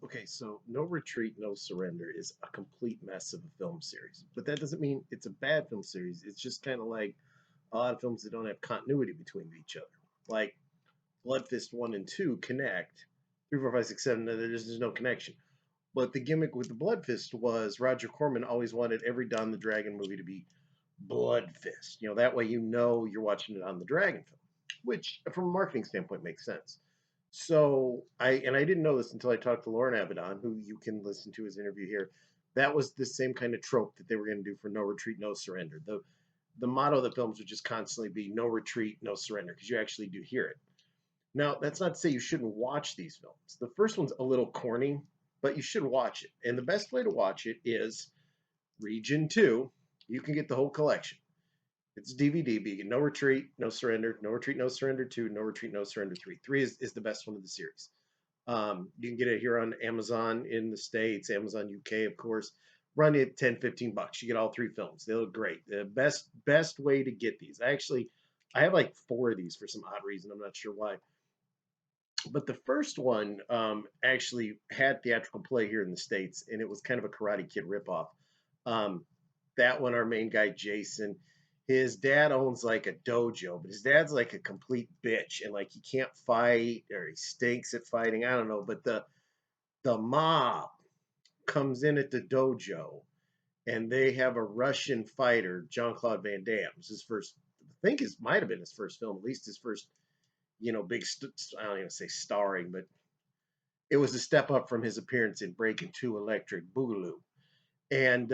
Okay, so No Retreat, No Surrender is a complete mess of a film series. But that doesn't mean it's a bad film series. It's just kind of like a lot of films that don't have continuity between each other. Like Blood Fist 1 and 2 connect. 3, 4, 5, 6, 7, there's no connection. But the gimmick with the Blood Fist was Roger Corman always wanted every Don the Dragon movie to be Blood Fist. That way you know you're watching it on the Dragon film, which from a marketing standpoint makes sense. So I didn't know this until I talked to Lauren Avedon, who you can listen to his interview here. That was the same kind of trope that they were going to do for No Retreat, No Surrender. The motto of the films would just constantly be No Retreat, No Surrender, because you actually do hear it. Now, that's not to say you shouldn't watch these films. The first one's a little corny, but you should watch it. And the best way to watch it is Region 2. You can get the whole collection. It's DVD, but you get No Retreat, No Surrender, No Retreat, No Surrender 2, No Retreat, No Surrender 3. 3 is the best one of the series. You can get it here on Amazon in the States, Amazon UK, of course. Run it 10, $15. You get all 3 films. They look great. The best way to get these. I have like 4 of these for some odd reason. I'm not sure why. But the first one actually had theatrical play here in the States, and it was kind of a Karate Kid ripoff. Um, that one, our main guy, Jason, his dad owns like a dojo, but his dad's like a complete bitch, and like he can't fight or he stinks at fighting. I don't know, but the mob comes in at the dojo, and they have a Russian fighter, Jean Claude Van Damme. It's his first, I think, it might have been his first film, at least his first, big. I don't even say starring, but it was a step up from his appearance in Breaking Two Electric Boogaloo. And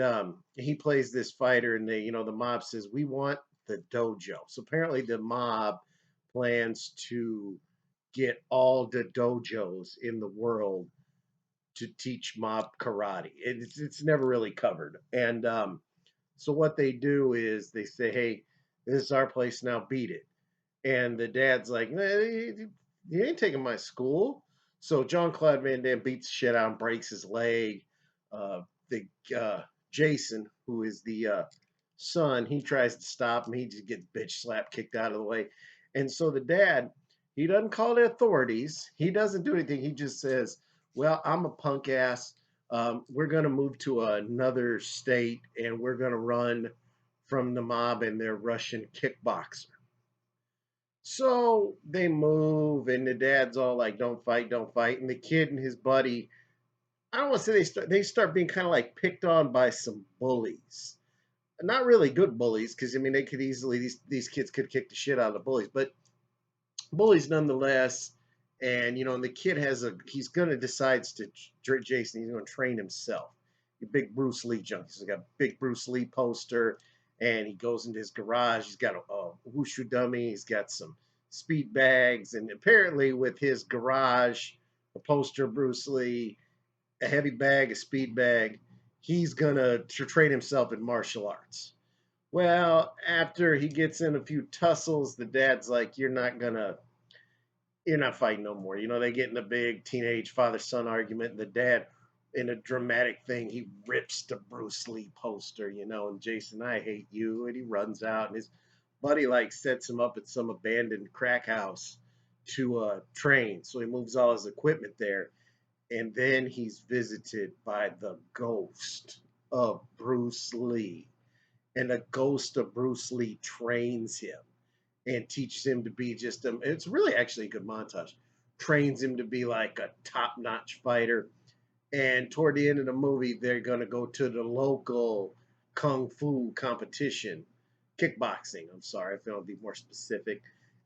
he plays this fighter, and the mob says, "We want the dojo." So apparently, the mob plans to get all the dojos in the world to teach mob karate. It's never really covered. And so what they do is they say, "Hey, this is our place now. Beat it." And the dad's like, "Nah, you ain't taking my school." So John Claude Van Damme beats shit out and breaks his leg. The Jason, who is the son, he tries to stop him. He just gets bitch slapped, kicked out of the way. And so the dad, he doesn't call the authorities. He doesn't do anything. He just says, "Well, I'm a punk ass. We're going to move to another state and we're going to run from the mob and their Russian kickboxer." So they move, and the dad's all like, "Don't fight, don't fight." And the kid and his buddy, I don't want to say they start being kind of like picked on by some bullies. Not really good bullies, because I mean they could easily these kids could kick the shit out of the bullies, but bullies nonetheless. And and the kid he's gonna decides to Jason, he's gonna train himself. A big Bruce Lee junk. He's got a big Bruce Lee poster, and he goes into his garage. He's got a wushu dummy. He's got some speed bags, and apparently with his garage, a poster of Bruce Lee, a heavy bag, a speed bag, he's gonna train himself in martial arts. Well, after he gets in a few tussles, the dad's like, you're not fighting no more. They get in a big teenage father son argument, and the dad, in a dramatic thing, he rips the Bruce Lee poster, and Jason, "I hate you," and he runs out, and his buddy like sets him up at some abandoned crack house to train. So he moves all his equipment there, and then he's visited by the ghost of Bruce Lee, and the ghost of Bruce Lee trains him and teaches him to be just it's really actually a good montage. Trains him to be like a top-notch fighter. And toward the end of the movie, they're going to go to the local kung fu competition, kickboxing. I'm sorry, if I want to be more specific.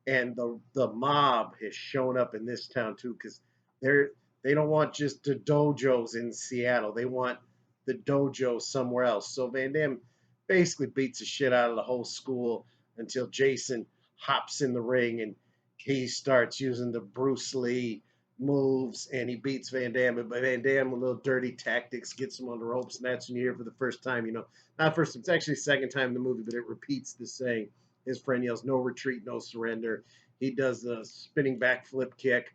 And the mob has shown up in this town too, because they don't want just the dojos in Seattle. They want the dojo somewhere else. So Van Damme basically beats the shit out of the whole school until Jason hops in the ring and he starts using the Bruce Lee moves and he beats Van Damme. But Van Damme with little dirty tactics gets him on the ropes, and that's when you hear for the first time, not first, it's actually the second time in the movie, but it repeats the saying. His friend yells, "No retreat, no surrender." He does a spinning backflip kick,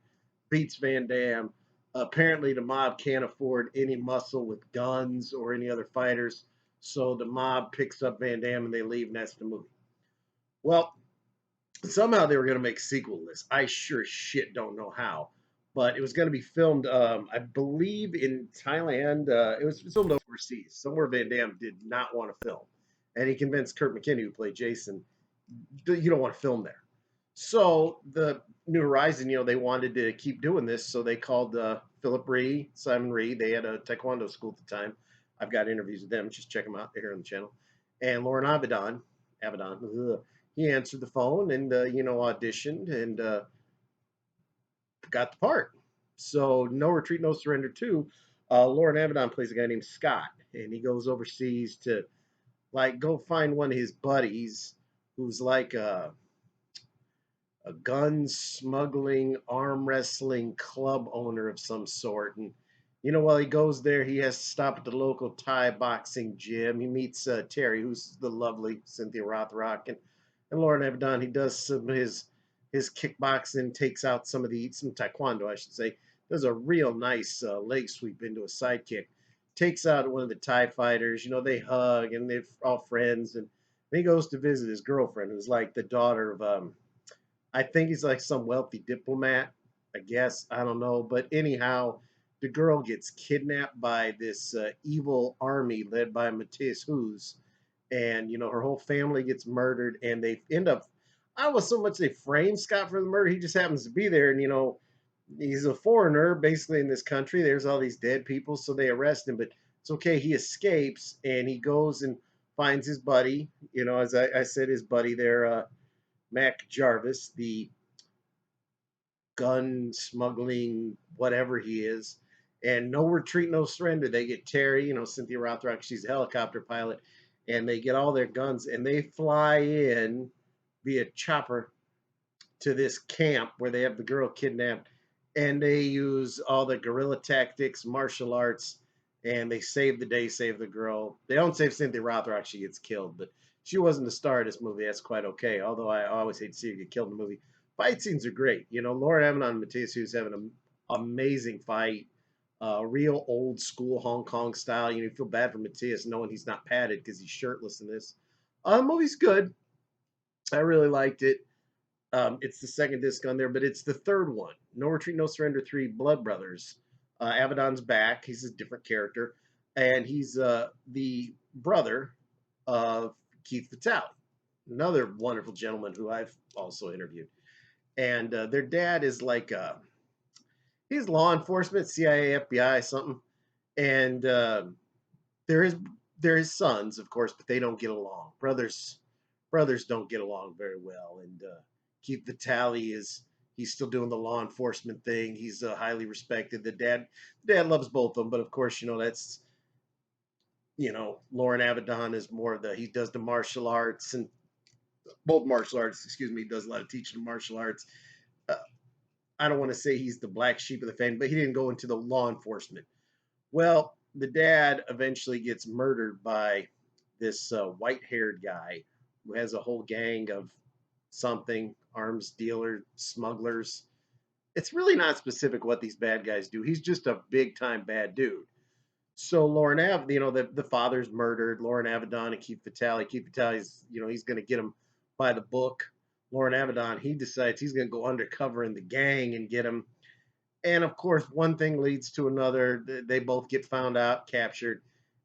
beats Van Damme. Apparently, the mob can't afford any muscle with guns or any other fighters, so the mob picks up Van Damme and they leave, and that's the movie. Well, somehow they were going to make a sequel to this. I sure shit don't know how. but it was going to be filmed, I believe, in Thailand. It was filmed overseas, somewhere Van Damme did not want to film, and he convinced Kurt McKinney, who played Jason, you don't want to film there. So the New Horizon, they wanted to keep doing this, so they called Philip Ree, Simon Ree. They had a Taekwondo school at the time. I've got interviews with them. Just check them out. They're here on the channel. And Lauren Avedon, he answered the phone and auditioned and got the part. So No Retreat, No Surrender 2, Lauren Avedon plays a guy named Scott, and he goes overseas to like go find one of his buddies who's like a gun smuggling, arm wrestling club owner of some sort. And while he goes there, he has to stop at the local Thai boxing gym. He meets Terry, who's the lovely Cynthia Rothrock, and Lauren Avedon. He does some of his kickboxing, takes out some taekwondo, I should say. Does a real nice leg sweep into a side kick. Takes out one of the Thai fighters. They hug and they're all friends. And then he goes to visit his girlfriend, who's like the daughter of I think he's like some wealthy diplomat, I guess. I don't know. But anyhow, the girl gets kidnapped by this evil army led by Matthias Hughes. And, her whole family gets murdered. And they end up, I don't know so much they frame Scott for the murder. He just happens to be there. And, he's a foreigner basically in this country. There's all these dead people. So they arrest him. But it's okay. He escapes and he goes and finds his buddy. As I said, his buddy there. Mac Jarvis, the gun smuggling whatever he is, and No Retreat, No Surrender. They get Terry, Cynthia Rothrock, she's a helicopter pilot, and they get all their guns and they fly in via chopper to this camp where they have the girl kidnapped, and they use all the guerrilla tactics, martial arts, and they save the day, save the girl. They don't save Cynthia Rothrock; she gets killed, but she wasn't the star of this movie. That's quite okay. Although I always hate to see her get killed in a movie. Fight scenes are great. Lauren Avedon and Matthias Hughes having an amazing fight. Real old school Hong Kong style. You feel bad for Matthias knowing he's not padded because he's shirtless in this. The movie's good. I really liked it. It's the second disc on there, but it's the third one. No Retreat, No Surrender 3, Blood Brothers. Avedon's back. He's a different character. And he's the brother of Keith Vitale, another wonderful gentleman who I've also interviewed. And their dad is like, he's law enforcement, CIA, FBI, something. And they're his sons, of course, but they don't get along. Brothers don't get along very well. And Keith Vitale he's still doing the law enforcement thing. He's highly respected. The dad loves both of them, but of course, that's Lauren Avedon is more of he does the martial arts and both martial arts. Excuse me, does a lot of teaching of martial arts. Uh, I don't want to say he's the black sheep of the family, but he didn't go into the law enforcement. Well, the dad eventually gets murdered by this white-haired guy who has a whole gang of something, arms dealer, smugglers. It's really not specific what these bad guys do. He's just a big-time bad dude. So Lauren the father's murdered. Lauren Avedon and Keith Vitale. Keith Vitale's, he's going to get him by the book. Lauren Avedon, he decides he's going to go undercover in the gang and get him. And of course, one thing leads to another. They both get found out, captured,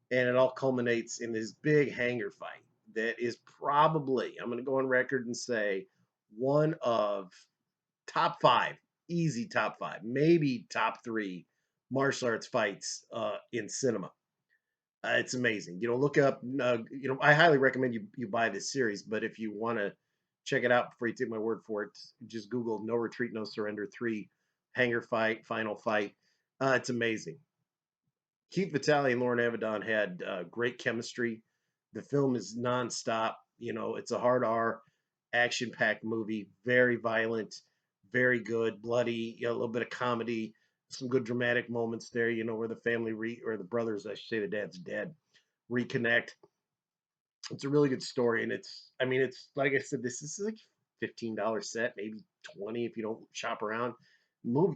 and it all culminates in this big hangar fight that is probably, I'm going to go on record and say, one of top 5, easy top 5, maybe top 3 martial arts fights in cinema. It's amazing. Look up. I highly recommend you buy this series. But if you want to check it out before you take my word for it, just Google "No Retreat, No Surrender 3 Hangar Fight, Final Fight." It's amazing. Keith Vitale and Lauren Avedon had great chemistry. The film is nonstop. It's a hard R, action-packed movie. Very violent, very good, bloody. A little bit of comedy, some good dramatic moments there. Where the family or the brothers, I should say, the dad's dead, reconnect. It's a really good story, and it's like I said, this is like $15 set, maybe 20 if you don't shop around.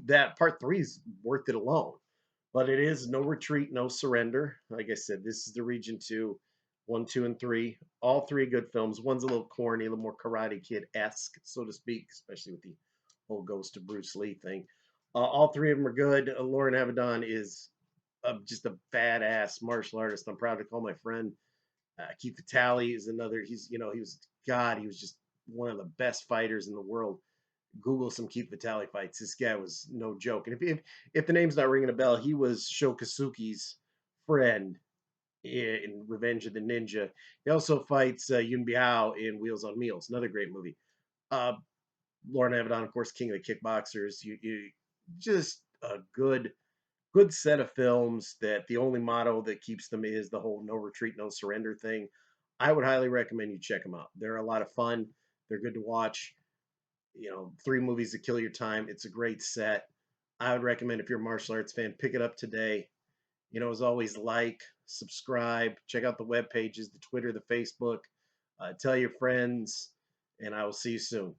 That part 3 is worth it alone. But it is No Retreat, No Surrender. Like I said, this is the Region 2, 1, 2, and 3. All 3 good films. One's a little corny, a little more Karate Kid-esque, so to speak, especially with the whole Ghost of Bruce Lee thing. All three of them are good. Lauren Avedon is just a badass martial artist. I'm proud to call my friend. Keith Vitale is another. He was God. He was just one of the best fighters in the world. Google some Keith Vitale fights. This guy was no joke. And if the name's not ringing a bell, he was Shokasuke's friend in Revenge of the Ninja. He also fights Yun Biao in Wheels on Meals, another great movie. Uh, Lauren Avedon, of course, King of the Kickboxers. You just a good set of films that the only motto that keeps them is the whole no retreat, no surrender thing. I would highly recommend you check them out. They're a lot of fun. They're good to watch. Three movies to kill your time. It's a great set. I would recommend if you're a martial arts fan, pick it up today. As always, like, subscribe, check out the web pages, the Twitter, the Facebook, tell your friends, and I will see you soon.